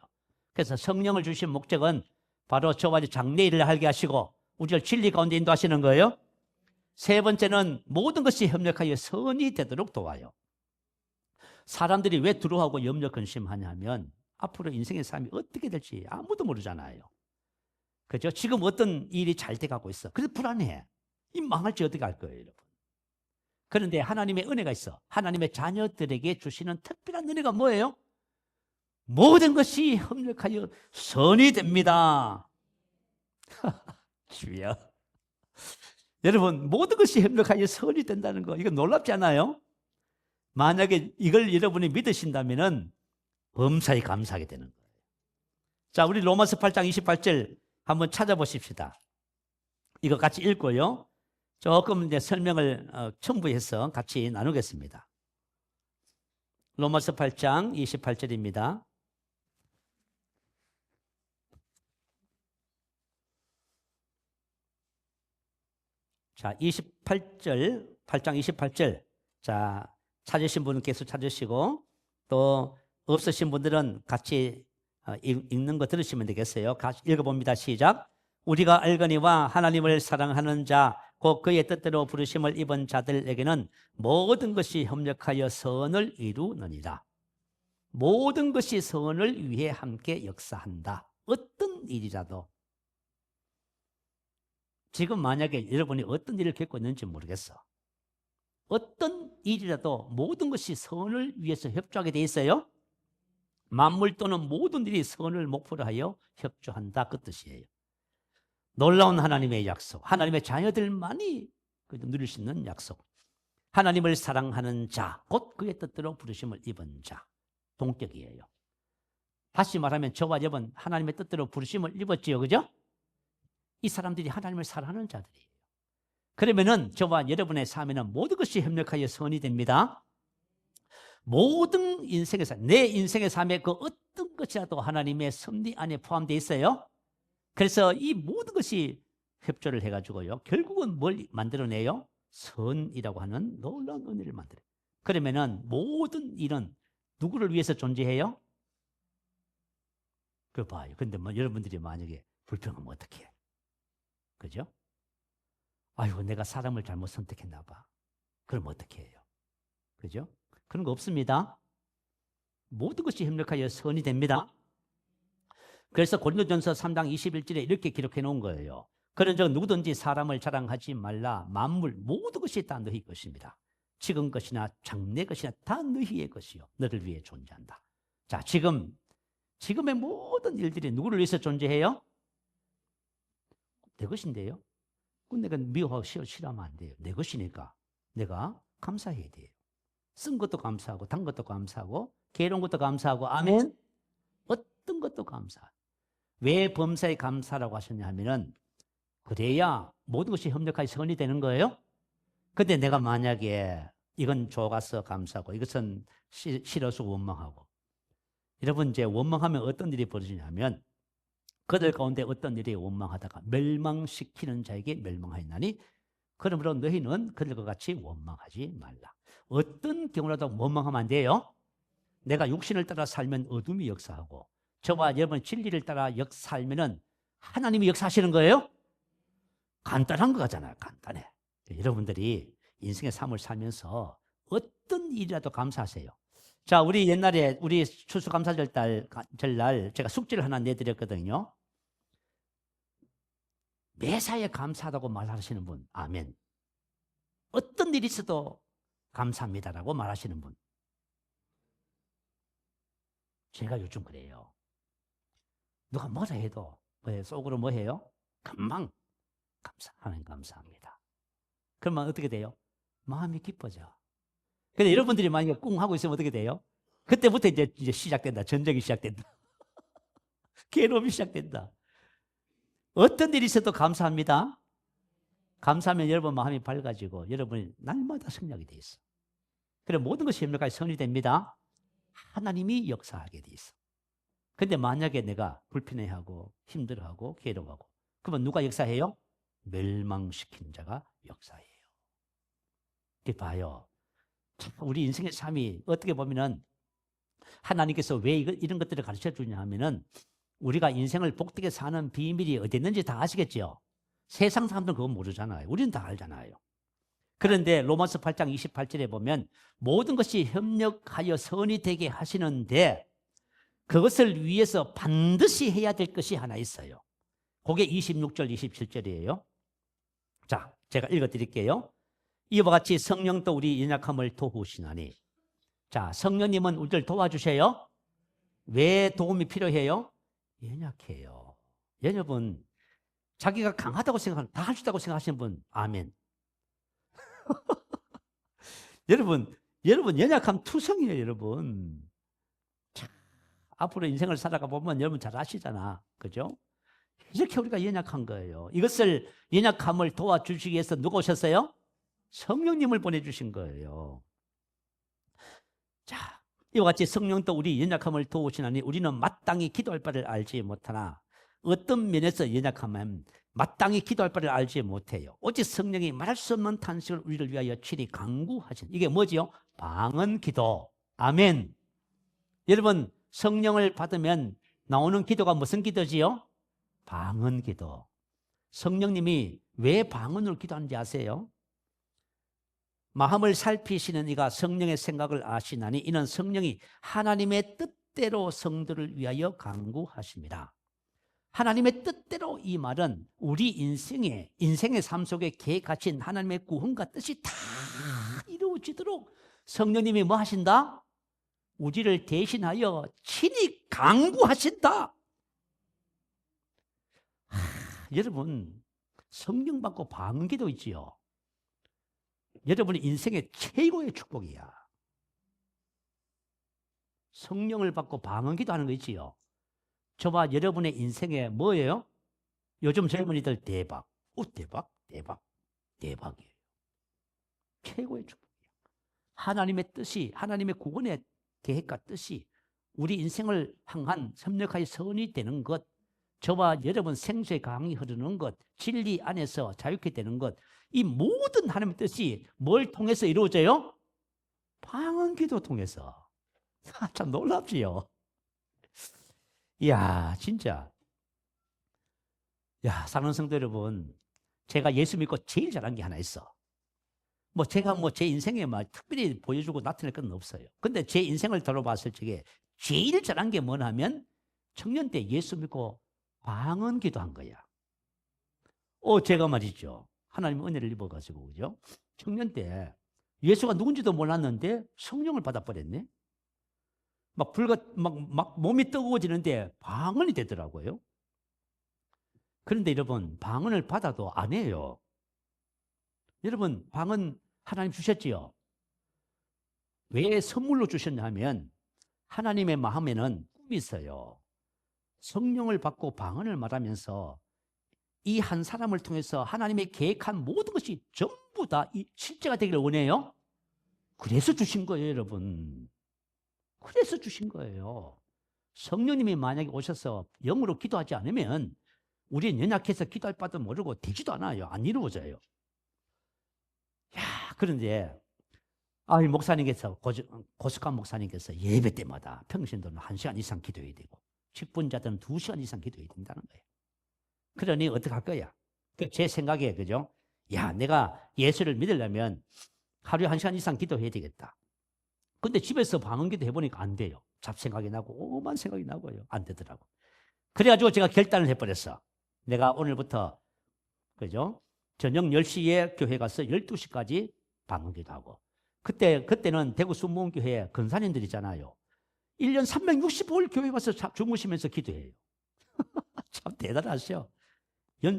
그래서 성령을 주신 목적은 바로 저와 장래 일을 하게 하시고 우리를 진리 가운데 인도하시는 거예요. 세 번째는 모든 것이 협력하여 선이 되도록 도와요. 사람들이 왜 두려워하고 염려 근심하냐면 앞으로 인생의 삶이 어떻게 될지 아무도 모르잖아요. 그죠? 지금 어떤 일이 잘 돼가고 있어. 그래서 불안해. 이 망할지 어떻게 할 거예요, 여러분. 그런데 하나님의 은혜가 있어. 하나님의 자녀들에게 주시는 특별한 은혜가 뭐예요? 모든 것이 협력하여 선이 됩니다. 주여. 여러분, 모든 것이 협력하여 선이 된다는 거, 이거 놀랍지 않아요? 만약에 이걸 여러분이 믿으신다면 범사에 감사하게 되는 거예요. 자, 우리 로마서 8장 28절 한번 찾아보십시다. 이거 같이 읽고요. 조금 이제 설명을 첨부해서 같이 나누겠습니다. 로마서 8장 28절입니다. 자, 28절, 8장 28절. 자, 찾으신 분은 계속 찾으시고 또 없으신 분들은 같이 읽는 거 들으시면 되겠어요. 같이 읽어봅니다. 시작. 우리가 알거니와 하나님을 사랑하는 자, 곧 그의 뜻대로 부르심을 입은 자들에게는 모든 것이 협력하여 선을 이루느니라. 모든 것이 선을 위해 함께 역사한다. 어떤 일이라도. 지금 만약에 여러분이 어떤 일을 겪고 있는지 모르겠어. 어떤 일이라도 모든 것이 선을 위해서 협조하게 돼 있어요. 만물 또는 모든 일이 선을 목표로 하여 협조한다. 그 뜻이에요. 놀라운 하나님의 약속. 하나님의 자녀들만이 누릴 수 있는 약속. 하나님을 사랑하는 자, 곧 그의 뜻대로 부르심을 입은 자. 동격이에요. 다시 말하면 저와 여러분 하나님의 뜻대로 부르심을 입었지요. 그죠? 이 사람들이 하나님을 사랑하는 자들이에요. 그러면은 저와 여러분의 삶에는 모든 것이 협력하여 선이 됩니다. 모든 인생의 삶, 내 인생의 삶에 그 어떤 것이라도 하나님의 섭리 안에 포함되어 있어요. 그래서 이 모든 것이 협조를 해가지고요. 결국은 뭘 만들어내요? 선이라고 하는 놀라운 은혜를 만들어요. 그러면은 모든 일은 누구를 위해서 존재해요? 그거 봐요. 근데 뭐 여러분들이 만약에 불평하면 어떻게 해? 그죠? 아이고, 내가 사람을 잘못 선택했나 봐. 그럼 어떻게 해요? 그죠? 그런 거 없습니다. 모든 것이 협력하여 선이 됩니다. 그래서 고린도전서 3장 21절에 이렇게 기록해 놓은 거예요. 그런즉 누구든지 사람을 자랑하지 말라. 만물 모든 것이 다 너희 것입니다. 지금 것이나 장래 것이나 다 너희의 것이요. 너를 위해 존재한다. 자, 지금의 모든 일들이 누구를 위해서 존재해요? 내 것인데요. 내가 미워하고 싫어하면 안 돼요. 내 것이니까 내가 감사해야 돼요. 쓴 것도 감사하고 단 것도 감사하고 괴로운 것도 감사하고 아멘. 어떤 것도 감사. 왜 범사에 감사라고 하셨냐 하면은 그래야 모든 것이 협력하여 선이 되는 거예요. 근데 내가 만약에 이건 좋아서 감사하고 이것은 싫어서 원망하고, 여러분 이제 원망하면 어떤 일이 벌어지냐면 그들 가운데 어떤 일이 원망하다가 멸망시키는 자에게 멸망하였나니 그러므로 너희는 그들과 같이 원망하지 말라. 어떤 경우라도 원망하면 안 돼요. 내가 육신을 따라 살면 어둠이 역사하고 저와 여러분 진리를 따라 살면은 하나님이 역사하시는 거예요. 간단한 거 같잖아요. 간단해. 여러분들이 인생의 삶을 살면서 어떤 일이라도 감사하세요. 자, 우리 옛날에 우리 추수감사절 날 제가 숙제를 하나 내드렸거든요. 매사에 감사하다고 말하시는 분, 아멘. 어떤 일이 있어도 감사합니다라고 말하시는 분. 제가 요즘 그래요. 누가 뭐라 해도 속으로 뭐 해요? 금방 하나님 감사합니다. 그러면 어떻게 돼요? 마음이 기뻐져. 근데 여러분들이 만약에 꿍 하고 있으면 어떻게 돼요? 그때부터 이제 시작된다. 전쟁이 시작된다. 괴로움이 시작된다. 어떤 일이 있어도 감사합니다. 감사하면 여러분 마음이 밝아지고 여러분이 날마다 승리하게 돼 있어. 그래 모든 것이 협력하여 선이 됩니다. 하나님이 역사하게 돼 있어. 근데 만약에 내가 불편해하고 힘들어하고 괴로워하고 그러면 누가 역사해요? 멸망시키는 자가 역사해요. 이렇게 봐요. 참 우리 인생의 삶이 어떻게 보면은 하나님께서 왜 이런 것들을 가르쳐 주냐 하면은 우리가 인생을 복되게 사는 비밀이 어디 있는지 다 아시겠죠? 세상 사람들은 그건 모르잖아요. 우리는 다 알잖아요. 그런데 로마서 8장 28절에 보면 모든 것이 협력하여 선이 되게 하시는데 그것을 위해서 반드시 해야 될 것이 하나 있어요. 그게 26절, 27절이에요. 자, 제가 읽어드릴게요. 이와 같이 성령도 우리 연약함을 도우시나니. 자, 성령님은 우리를 도와주세요. 왜 도움이 필요해요? 연약해요. 여러분, 자기가 강하다고 생각하는, 다 할 수 있다고 생각하시는 분, 아멘. 여러분 연약함 투성이에요, 여러분. 자, 앞으로 인생을 살아가 보면 여러분 잘 아시잖아. 그죠? 이렇게 우리가 연약한 거예요. 이것을 연약함을 도와주시기 위해서 누가 오셨어요? 성령님을 보내주신 거예요. 자, 이와 같이 성령도 우리 연약함을 도우시나니 우리는 마땅히 기도할 바를 알지 못하나 어떤 면에서 연약하면 마땅히 기도할 바를 알지 못해요. 오직 성령이 말할 수 없는 탄식을 우리를 위하여 친히 간구하신. 이게 뭐지요? 방언 기도. 아멘. 여러분 성령을 받으면 나오는 기도가 무슨 기도지요? 방언 기도. 성령님이 왜 방언으로 기도하는지 아세요? 마음을 살피시는 이가 성령의 생각을 아시나니 이는 성령이 하나님의 뜻대로 성도를 위하여 간구하십니다. 하나님의 뜻대로 이 말은 우리 인생의 삶 속에 계획하신 하나님의 구원과 뜻이 다 이루어지도록 성령님이 뭐 하신다? 우리를 대신하여 친히 간구하신다. 여러분 성령 받고 방언 기도 있지요. 여러분의 인생의 최고의 축복이야. 성령을 받고 방언 기도하는 거 있지요. 저와 여러분의 인생에 뭐예요? 요즘 젊은이들 대박. 대박이에요. 최고의 축복이에요. 하나님의 뜻이, 하나님의 구원의 계획과 뜻이 우리 인생을 향한 협력하여 선이 되는 것, 저와 여러분 생수의 강이 흐르는 것, 진리 안에서 자유케 되는 것, 이 모든 하나님의 뜻이 뭘 통해서 이루어져요? 방언 기도 통해서. 참 놀랍지요. 이야, 진짜. 야, 사랑하는 성도 여러분, 제가 예수 믿고 제일 잘한 게 하나 있어. 제가 제 인생에 특별히 보여주고 나타낼 건 없어요. 근데 제 인생을 돌아봤을 적에 제일 잘한 게 뭐냐면 청년 때 예수 믿고 방언 기도한 거야. 제가 말이죠. 하나님 은혜를 입어가지고, 그죠? 청년 때 예수가 누군지도 몰랐는데 성령을 받아버렸네. 몸이 뜨거워지는데 방언이 되더라고요. 그런데 여러분, 방언을 받아도 안 해요. 여러분, 방언 하나님 주셨지요? 왜 선물로 주셨냐면 하나님의 마음에는 꿈이 있어요. 성령을 받고 방언을 말하면서 이 한 사람을 통해서 하나님의 계획한 모든 것이 전부 다 실제가 되기를 원해요. 그래서 주신 거예요, 여러분. 그래서 주신 거예요. 성령님이 만약에 오셔서 영으로 기도하지 않으면 우리는 연약해서 기도할 바도 모르고 되지도 않아요. 안 이루어져요. 야, 그런데 목사님께서 고숙한 목사님께서 예배 때마다 평신도는 1시간 이상 기도해야 되고 직분자들은 2시간 이상 기도해야 된다는 거예요. 그러니 어떻게 할 거야? 제 생각에, 그죠? 야, 내가 예수를 믿으려면 하루에 1시간 이상 기도해야 되겠다. 근데 집에서 방언 기도 해보니까 안 돼요. 잡생각이 나고 오만 생각이 나고요. 안 되더라고. 그래가지고 제가 결단을 해버렸어. 내가 오늘부터, 그죠? 저녁 10시에 교회 가서 12시까지 방언 기도하고. 그때는 대구 순복음교회 근사님들이잖아요. 1년 365일 교회 가서 주무시면서 기도해요. 참 대단하시죠?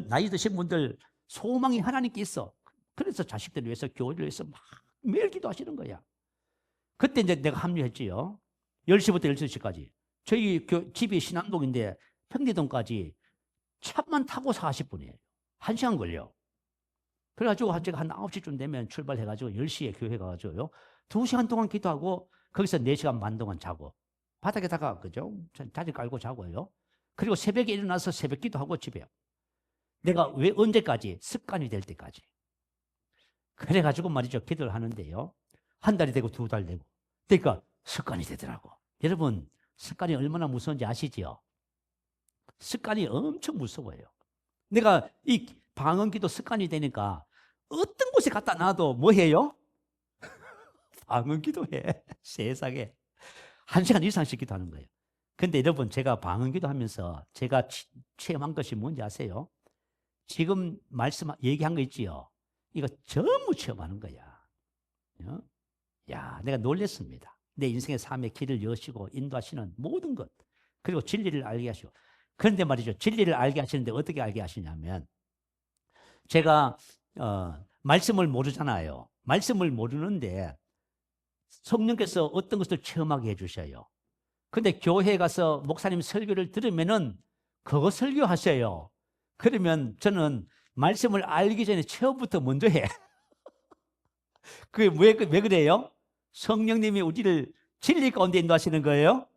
나이 드신 분들 소망이 하나님께 있어. 그래서 자식들을 위해서 교회를 위해서 막 매일 기도하시는 거야. 그때 이제 내가 합류했지요. 10시부터 12시까지. 저희 집이 신안동인데 평리동까지 차만 타고 40분이에요. 1시간 걸려. 그래가지고 제가 한 9시쯤 되면 출발해가지고 10시에 교회 가가지고요. 2시간 동안 기도하고 거기서 4시간 반 동안 자고. 바닥에다가, 그죠? 자리 깔고 자고요. 그리고 새벽에 일어나서 새벽 기도하고 집에. 내가 왜 언제까지? 습관이 될 때까지. 그래가지고 말이죠. 기도를 하는데요. 한 달이 되고 두 달 되고. 그러니까 습관이 되더라고. 여러분, 습관이 얼마나 무서운지 아시지요? 습관이 엄청 무서워요. 내가 이 방언기도 습관이 되니까 어떤 곳에 갖다 놔도 뭐 해요? 방언기도 해. 세상에. 1시간 이상씩 기도하는 거예요. 근데 여러분, 제가 방언기도 하면서 제가 체험한 것이 뭔지 아세요? 지금 얘기한 거 있지요? 이거 전부 체험하는 거야. 어? 야, 내가 놀랬습니다. 내 인생의 삶의 길을 여시고 인도하시는 모든 것, 그리고 진리를 알게 하시고. 그런데 말이죠. 진리를 알게 하시는데 어떻게 알게 하시냐면, 제가 말씀을 모르잖아요. 말씀을 모르는데 성령께서 어떤 것을 체험하게 해주셔요. 근데 교회에 가서 목사님 설교를 들으면은 그거 설교하세요. 그러면 저는 말씀을 알기 전에 체험부터 먼저 해. 그게 왜 그래요? 성령님이 우리를 진리 가운데 인도하시는 거예요.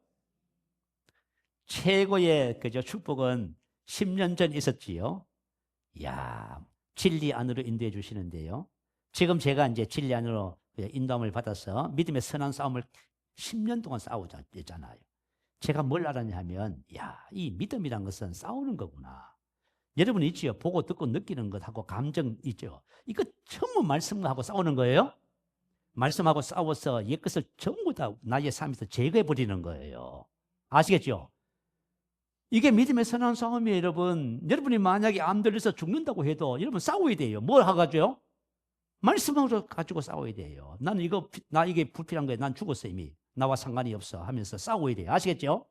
최고의 그죠 축복은 10년 전 있었지요. 야, 진리 안으로 인도해 주시는데요. 지금 제가 이제 진리 안으로 인도함을 받아서 믿음의 선한 싸움을 10년 동안 싸우잖아요. 제가 뭘 알았냐면, 야, 이 믿음이란 것은 싸우는 거구나. 여러분 있지요? 보고 듣고 느끼는 것하고 감정 있죠? 이거 전부 말씀하고 싸우는 거예요. 말씀하고 싸워서 옛것을 전부 다 나의 삶에서 제거해 버리는 거예요. 아시겠죠? 이게 믿음의 선한 싸움이에요, 여러분. 여러분이 만약에 암 들려서 죽는다고 해도 여러분 싸워야 돼요. 뭘 하가죠? 말씀으로 가지고 싸워야 돼요. 나는 이게 불필요한 거예요. 난 죽었어, 이미. 나와 상관이 없어 하면서 싸워야 돼요. 아시겠죠?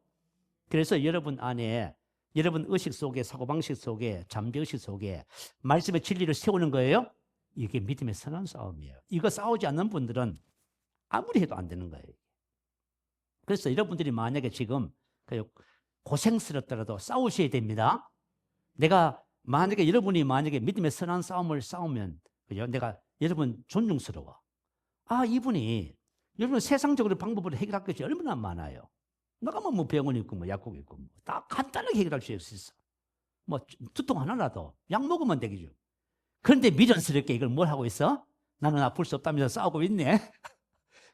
그래서 여러분 안에, 여러분 의식 속에, 사고방식 속에, 잠재의식 속에 말씀의 진리를 세우는 거예요. 이게 믿음의 선한 싸움이에요. 이거 싸우지 않는 분들은 아무리 해도 안 되는 거예요. 그래서 여러분들이 만약에 지금 고생스럽더라도 싸우셔야 됩니다. 여러분이 만약에 믿음의 선한 싸움을 싸우면, 그죠? 내가 여러분 존중스러워. 아, 이분이 여러분 세상적으로 방법으로 해결할 것이 얼마나 많아요. 나가면 뭐 병원 있고 뭐 약국 있고 뭐 다 간단하게 해결할 수 있어. 뭐 두통 하나라도 약 먹으면 되겠죠. 그런데 미련스럽게 이걸 뭘 하고 있어? 나는 아플 수 없다면서 싸우고 있네.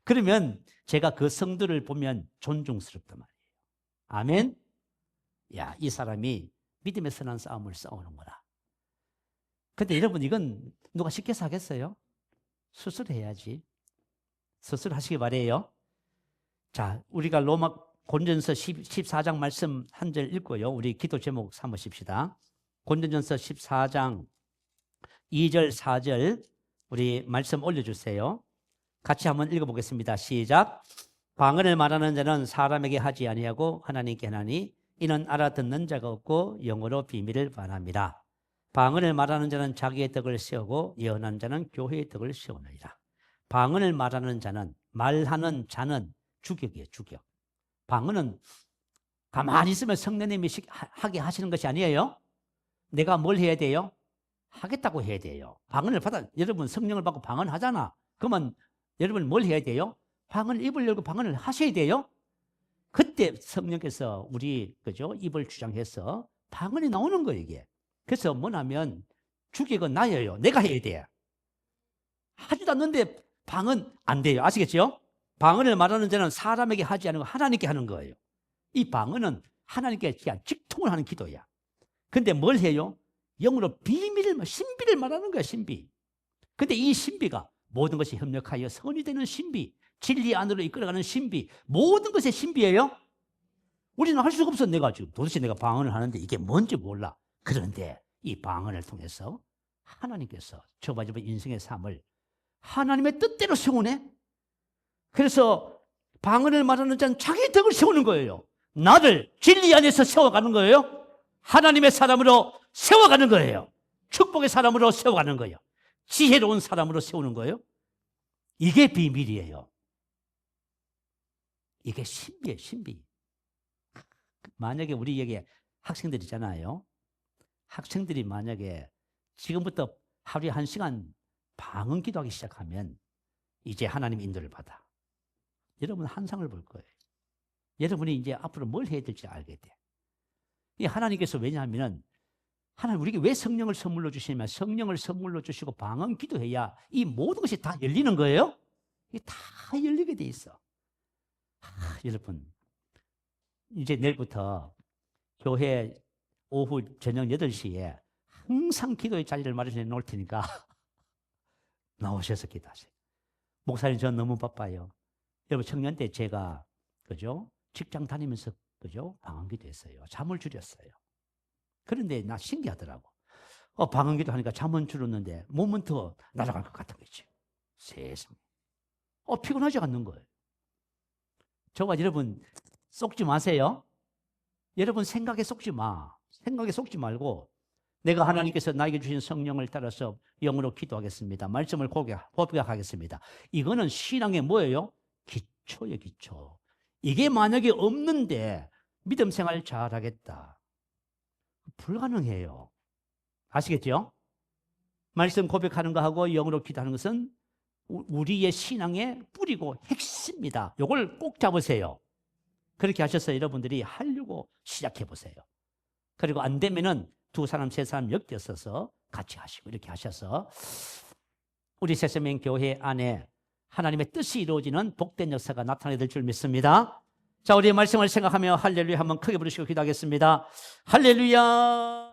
그러면 제가 그 성도를 보면 존중스럽단 말이에요. 아멘. 야, 이 사람이 믿음의 선한 싸움을 싸우는구나. 근데 여러분, 이건 누가 쉽게 사겠어요? 수술해야지. 수술하시기 바래요. 자, 우리가 고린도전서 14장 말씀 한 절 읽고요. 우리 기도 제목 삼으십시다. 고린도전서 14장 2절 4절 우리 말씀 올려주세요. 같이 한번 읽어보겠습니다. 시작. 방언을 말하는 자는 사람에게 하지 아니하고 하나님께 하나니 이는 알아듣는 자가 없고 영어로 비밀을 말합니다. 방언을 말하는 자는 자기의 덕을 세우고 예언하는 자는 교회의 덕을 세우느니라. 방언을 말하는 자는, 말하는 자는 주격이에요. 주격. 방언은 가만히 있으면 성령님이 하게 하시는 것이 아니에요. 내가 뭘 해야 돼요? 하겠다고 해야 돼요. 방언을 여러분 성령을 받고 방언하잖아. 그러면 여러분 뭘 해야 돼요? 입을 열고 방언을 하셔야 돼요. 그때 성령께서 그죠? 입을 주장해서 방언이 나오는 거예요, 이게. 그래서 뭐냐면 주격은 나예요. 내가 해야 돼. 하지도 않는데 방언 안 돼요. 아시겠죠? 방언을 말하는 자는 사람에게 하지 않고 하나님께 하는 거예요. 이 방언은 하나님께 직통을 하는 기도야. 근데 뭘 해요? 영으로 신비를 말하는 거야, 신비. 근데 이 신비가 모든 것이 협력하여 선이 되는 신비, 진리 안으로 이끌어가는 신비, 모든 것의 신비예요. 우리는 할 수가 없어. 도대체 내가 방언을 하는데 이게 뭔지 몰라. 그런데 이 방언을 통해서 하나님께서 저와 여러분 인생의 삶을 하나님의 뜻대로 세우네. 그래서 방언을 말하는 자는 자기 덕을 세우는 거예요. 나를 진리 안에서 세워가는 거예요. 하나님의 사람으로 세워가는 거예요. 축복의 사람으로 세워가는 거예요. 지혜로운 사람으로 세우는 거예요. 이게 비밀이에요. 이게 신비예요, 신비. 만약에 우리에게 학생들이잖아요. 학생들이 만약에 지금부터 하루에 1시간 방언 기도하기 시작하면 이제 하나님 인도를 받아. 여러분 한 상을 볼 거예요. 여러분이 이제 앞으로 뭘 해야 될지 알게 돼. 이 하나님께서 왜냐하면 하나님 우리에게 왜 성령을 선물로 주시냐면 성령을 선물로 주시고 방언 기도해야 이 모든 것이 다 열리는 거예요. 이게 다 열리게 돼 있어. 여러분 이제 내일부터 교회 오후 저녁 8시에 항상 기도의 자리를 마련해 놓을 테니까 나오셔서 기도하세요. 목사님 저 너무 바빠요. 여러분 청년 때 제가 그죠? 직장 다니면서 그죠? 방언 기도했어요. 잠을 줄였어요. 그런데 나 신기하더라고. 방언 기도하니까 잠은 줄었는데 몸은 더 날아갈 것 같은 거지. 세상에. 피곤하지 않는 거예요. 저와 여러분 속지 마세요. 여러분 생각에 속지 마. 생각에 속지 말고 내가 하나님께서 나에게 주신 성령을 따라서 영으로 기도하겠습니다. 말씀을 고백하겠습니다. 이거는 신앙의 뭐예요? 기초예요, 기초. 이게 만약에 없는데 믿음 생활 잘하겠다. 불가능해요. 아시겠죠? 말씀 고백하는 거하고 영으로 기도하는 것은 우리의 신앙의 뿌리고 핵심입니다. 이걸 꼭 잡으세요. 그렇게 하셔서 여러분들이 하려고 시작해 보세요. 그리고 안 되면은 2사람, 3사람 엮여서 같이 하시고 이렇게 하셔서 우리 새세명 교회 안에 하나님의 뜻이 이루어지는 복된 역사가 나타나게 될 줄 믿습니다. 자, 우리의 말씀을 생각하며 할렐루야 한번 크게 부르시고 기도하겠습니다. 할렐루야.